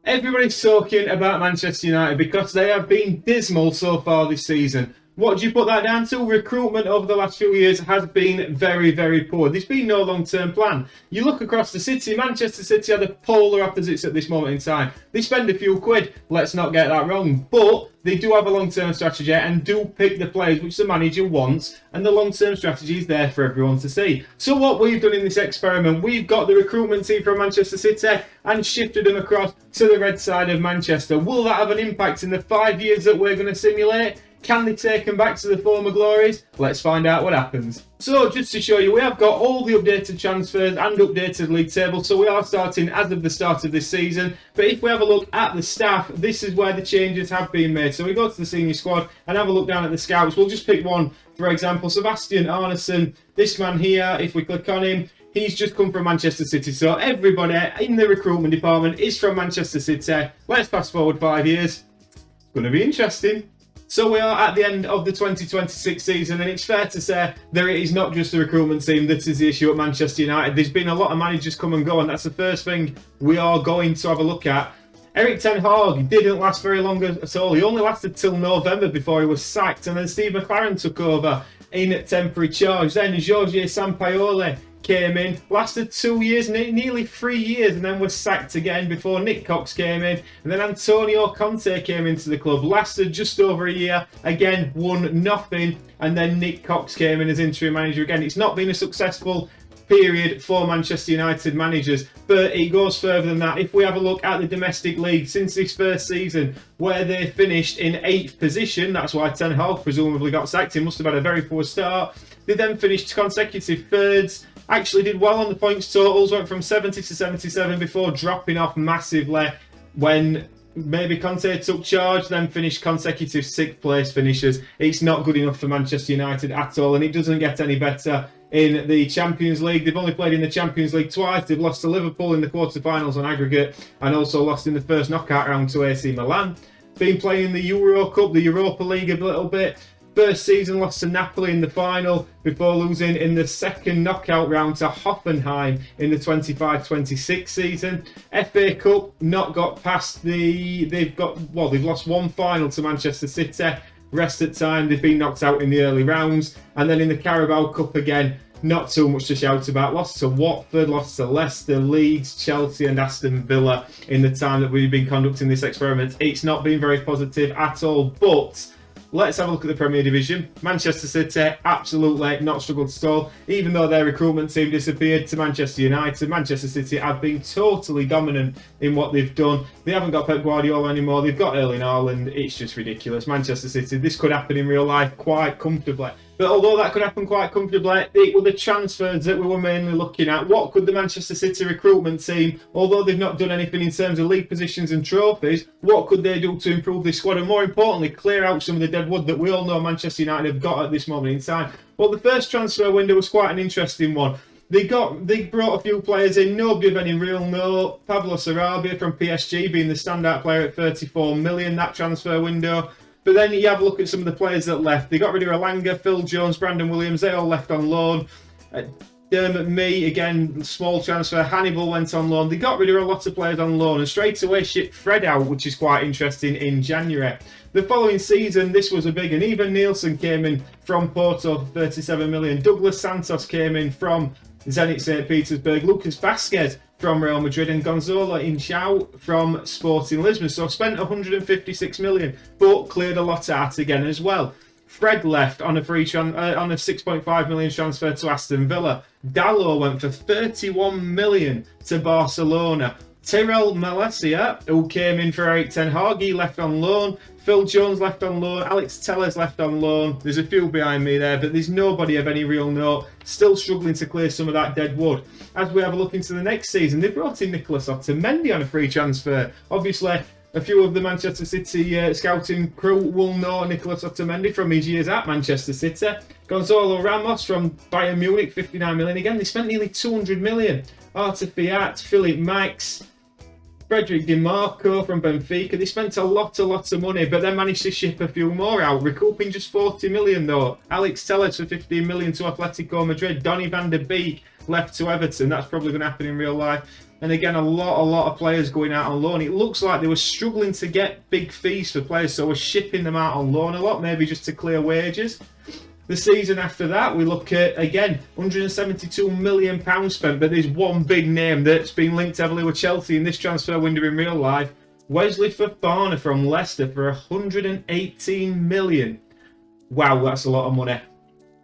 Everybody's talking about Manchester United because they have been dismal so far this season. What do you put that down to? Recruitment over the last few years has been very, very poor. There's been no long-term plan. You look across the city, Manchester City are the polar opposites at this moment in time. They spend a few quid, let's not get that wrong, but they do have a long-term strategy and do pick the players which the manager wants, and the long-term strategy is there for everyone to see. So what we've done in this experiment, we've got the recruitment team from Manchester City and shifted them across to the red side of Manchester. Will that have an impact in the 5 years that we're going to simulate? Can they take them back to the former glories? Let's find out what happens. So just to show you, we have got all the updated transfers and updated league table. So we are starting as of the start of this season. But if we have a look at the staff, this is where the changes have been made. So we go to the senior squad and have a look down at the scouts. We'll just pick one, for example, Sebastian Arneson. This man here, if we click on him, he's just come from Manchester City. So everybody in the recruitment department is from Manchester City. Let's fast forward 5 years. It's going to be interesting. So we are at the end of the 2026 season, and it's fair to say that it is not just the recruitment team that is the issue at Manchester United. There's been a lot of managers come and go, and that's the first thing we are going to have a look at. Eric Ten Hag didn't last very long at all. He only lasted till November before he was sacked, and then Steve McLaren took over in temporary charge. Then Jorge Sampaoli came in, lasted 2 years, nearly 3 years, and then was sacked again before Nick Cox came in. And then Antonio Conte came into the club, lasted just over a year, again won nothing, and then Nick Cox came in as interim manager again. It's not been a successful period for Manchester United managers, but it goes further than that. If we have a look at the domestic league since this first season, where they finished in 8th position, that's why Ten Hag presumably got sacked. He must have had a very poor start. They then finished consecutive thirds, actually did well on the points totals, went from 70 to 77 before dropping off massively when maybe Conte took charge, then finished consecutive 6th place finishes. It's not good enough for Manchester United at all, and it doesn't get any better in the Champions League. They've only played in the Champions League twice. They've lost to Liverpool in the quarterfinals on aggregate, and also lost in the first knockout round to AC Milan. Been playing in the Euro Cup, the Europa League a little bit. First season lost to Napoli in the final before losing in the second knockout round to Hoffenheim in the 25-26 season. FA Cup not got past they've lost one final to Manchester City. Rest at time, they've been knocked out in the early rounds. And then in the Carabao Cup again, not too much to shout about. Lost to Watford, lost to Leicester, Leeds, Chelsea and Aston Villa in the time that we've been conducting this experiment. It's not been very positive at all, but let's have a look at the Premier Division. Manchester City, absolutely not struggled at all. Even though their recruitment team disappeared to Manchester United, Manchester City have been totally dominant in what they've done. They haven't got Pep Guardiola anymore. They've got Erling Haaland. It's just ridiculous. Manchester City, this could happen in real life quite comfortably. But although that could happen quite comfortably, it were the transfers that we were mainly looking at. What could the Manchester City recruitment team, although they've not done anything in terms of league positions and trophies, what could they do to improve this squad? And more importantly, clear out some of the dead wood that we all know Manchester United have got at this moment in time. Well, the first transfer window was quite an interesting one. They brought a few players in, nobody of any real note. Pablo Sarabia from PSG being the standout player at 34 million, that transfer window. But then you have a look at some of the players that left. They got rid of Elanga, Phil Jones, Brandon Williams. They all left on loan. Dermot Mee, again, small transfer. Hannibal went on loan. They got rid of a lot of players on loan and straight away shipped Fred out, which is quite interesting, in January. The following season, this was a big one. Ivan Nielsen came in from Porto for 37 million. Douglas Santos came in from Zenit St. Petersburg. Lucas Vasquez from Real Madrid, and Gonzalo Inchao from Sporting Lisbon. So spent 156 million, but cleared a lot out again as well. Fred left on a on a 6.5 million transfer to Aston Villa. Dalot went for 31 million to Barcelona. Tyrell Malacia, who came in for Eric Ten Hag, he left on loan. Phil Jones left on loan. Alex Tellez left on loan. There's a few behind me there, but there's nobody of any real note. Still struggling to clear some of that dead wood. As we have a look into the next season, they brought in Nicolas Otamendi on a free transfer. Obviously, a few of the Manchester City scouting crew will know Nicolas Otamendi from his years at Manchester City. Gonzalo Ramos from Bayern Munich, 59 million. Again, they spent nearly 200 million. Arthur Fiat, Philippe Max, Frederick Di Marco from Benfica. They spent a lot of money, but then managed to ship a few more out, recouping just 40 million though. Alex Tellez for 15 million to Atletico Madrid. Donny van der Beek left to Everton. That's probably going to happen in real life. And again, a lot of players going out on loan. It looks like they were struggling to get big fees for players, so we're shipping them out on loan a lot, maybe just to clear wages. The season after that, we look at, again, £172 million spent, but there's one big name that's been linked heavily with Chelsea in this transfer window in real life. Wesley Fofana from Leicester for £118 million. Wow, that's a lot of money.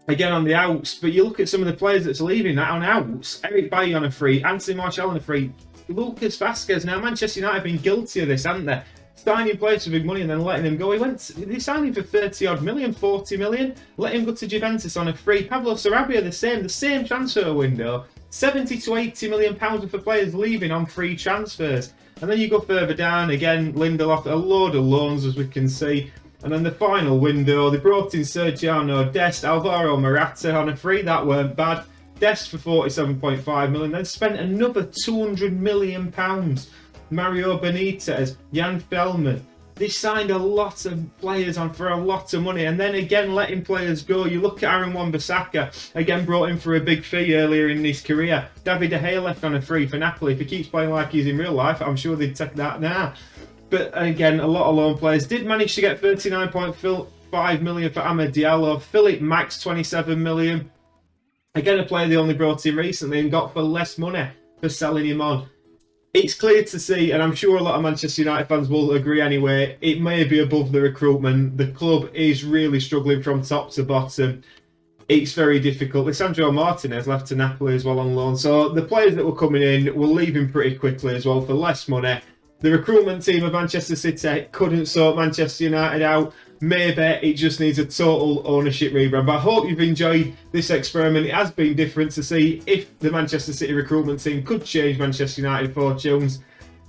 Again, on the outs, but you look at some of the players that's leaving that on outs. Eric Bailly on a free, Anthony Martial on a free, Lucas Vazquez. Now, Manchester United have been guilty of this, haven't they? Signing players for big money and then letting them go. They signed him for 30 odd million, 40 million. Let him go to Juventus on a free. Pablo Sarabia, the same transfer window. 70 to 80 million pounds for players leaving on free transfers. And then you go further down, again, Lindelof, a load of loans as we can see. And then the final window, they brought in Sergiano Dest, Alvaro Morata on a free, that weren't bad. Dest for 47.5 million, then spent another 200 million pounds. Mario Benitez, Jan Feldman. They signed a lot of players on for a lot of money, and then again letting players go. You look at Aaron Wan-Bissaka, again brought in for a big fee earlier in his career. David De Gea left on a free for Napoli. If he keeps playing like he's in real life, I'm sure they'd take that now. But again, a lot of loan players. Did manage to get 39.5 million for Amad Diallo. Philip Max, 27 million. Again, a player they only brought in recently and got for less money for selling him on. It's clear to see, and I'm sure a lot of Manchester United fans will agree anyway, it may be above the recruitment. The club is really struggling from top to bottom. It's very difficult. Lisandro Martinez left to Napoli as well on loan. So the players that were coming in will leave him pretty quickly as well for less money. The recruitment team of Manchester City couldn't sort Manchester United out. Maybe it just needs a total ownership rebrand. But I hope you've enjoyed this experiment. It has been different to see if the Manchester City recruitment team could change Manchester United fortunes.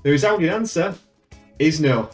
The resounding answer is no.